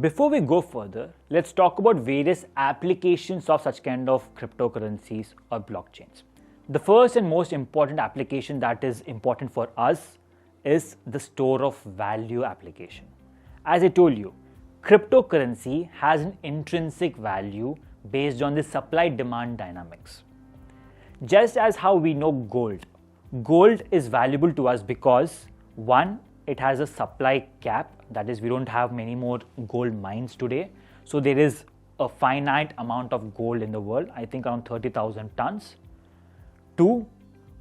Before we go further, let's talk about various applications of such kind of cryptocurrencies or blockchains. The first and most important application that is important for us is the store of value application. As I told you, cryptocurrency has an intrinsic value based on the supply-demand dynamics. Just as how we know gold is valuable to us because one, it has a supply cap, that is we don't have many more gold mines today. So there is a finite amount of gold in the world, I think around 30,000 tons. Two,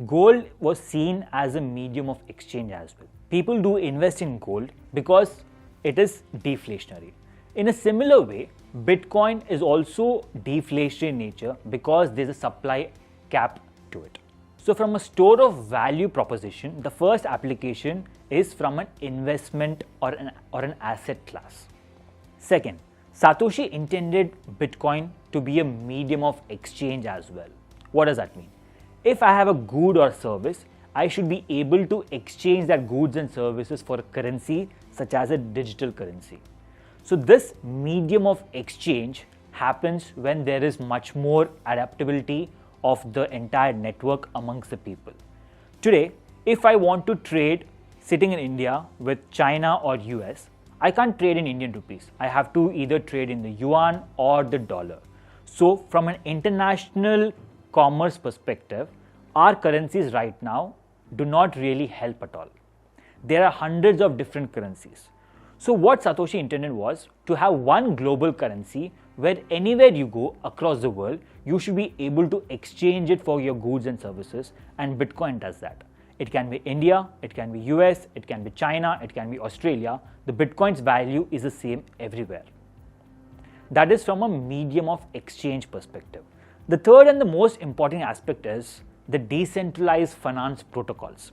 gold was seen as a medium of exchange as well. People do invest in gold because it is deflationary. In a similar way, Bitcoin is also deflationary in nature because there's a supply cap to it. So from a store of value proposition, the first application is from an investment or an asset class. Second, Satoshi intended Bitcoin to be a medium of exchange as well. What does that mean? If I have a good or service, I should be able to exchange that goods and services for a currency such as a digital currency. So this medium of exchange happens when there is much more adaptability of the entire network amongst the people. Today, if I want to trade sitting in India with China or US, I can't trade in Indian rupees. I have to either trade in the yuan or the dollar. So from an international commerce perspective, our currencies right now do not really help at all. There are hundreds of different currencies. So what Satoshi intended was to have one global currency where anywhere you go across the world, you should be able to exchange it for your goods and services, and Bitcoin does that. It can be India, it can be US, it can be China, it can be Australia. The Bitcoin's value is the same everywhere. That is from a medium of exchange perspective. The third and the most important aspect is the decentralized finance protocols.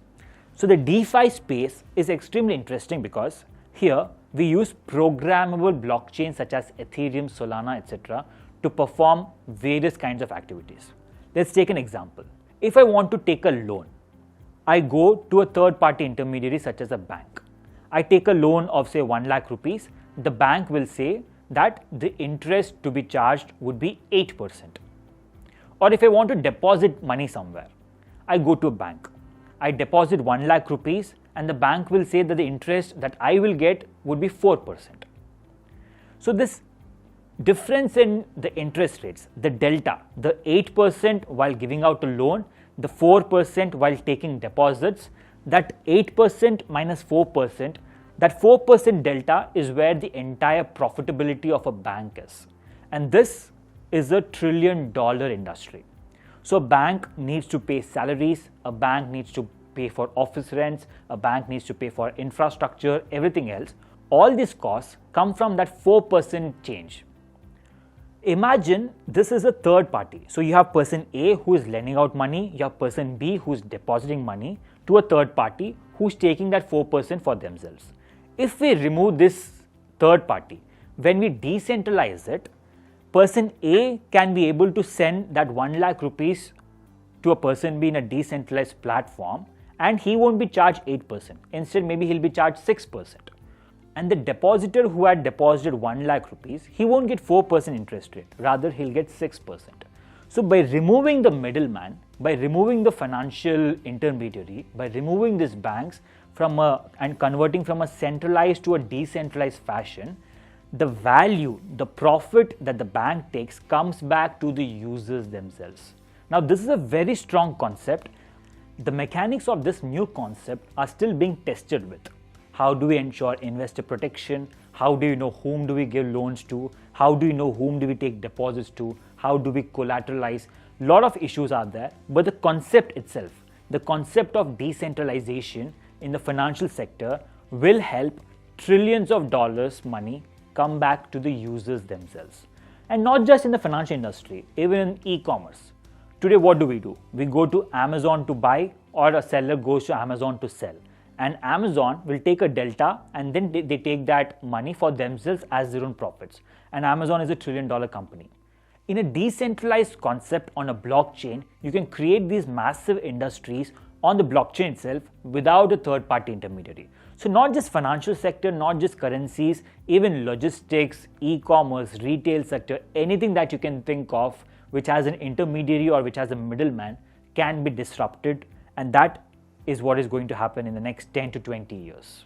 So the DeFi space is extremely interesting because here we use programmable blockchains such as Ethereum, Solana, etc. to perform various kinds of activities. Let's take an example. If I want to take a loan, I go to a third-party intermediary such as a bank. I take a loan of say 1 lakh rupees. The bank will say that the interest to be charged would be 8%. Or if I want to deposit money somewhere, I go to a bank. I deposit 1 lakh rupees and the bank will say that the interest that I will get would be 4%. So this difference in the interest rates, the delta, the 8% while giving out a loan, the 4% while taking deposits, that 8% minus 4%, that 4% delta is where the entire profitability of a bank is. And this is a $1 trillion industry. So a bank needs to pay salaries, a bank needs to pay for office rents, a bank needs to pay for infrastructure, everything else. All these costs come from that 4% change. Imagine this is a third party. So you have person A who is lending out money, you have person B who is depositing money to a third party who is taking that 4% for themselves. If we remove this third party, when we decentralize it, person A can be able to send that 1 lakh rupees to a person B in a decentralized platform and he won't be charged 8%. Instead, maybe he'll be charged 6%. And the depositor who had deposited 1 lakh rupees, he won't get 4% interest rate. Rather, he'll get 6%. So by removing the middleman, by removing the financial intermediary, by removing these banks and converting from a centralized to a decentralized fashion, the value, the profit that the bank takes comes back to the users themselves. Now, this is a very strong concept. The mechanics of this new concept are still being tested with. How do we ensure investor protection? How do you know whom do we give loans to? How do you know whom do we take deposits to? How do we collateralize? A lot of issues are there, but the concept itself, the concept of decentralization in the financial sector will help trillions of dollars money come back to the users themselves. And not just in the financial industry, even in e-commerce. Today, what do? We go to Amazon to buy, or a seller goes to Amazon to sell. And Amazon will take a delta and then they take that money for themselves as their own profits. And Amazon is a $1 trillion company. In a decentralized concept on a blockchain, you can create these massive industries on the blockchain itself without a third-party intermediary. So not just financial sector, not just currencies, even logistics, e-commerce, retail sector, anything that you can think of which has an intermediary or which has a middleman can be disrupted, and that is what is going to happen in the next 10 to 20 years.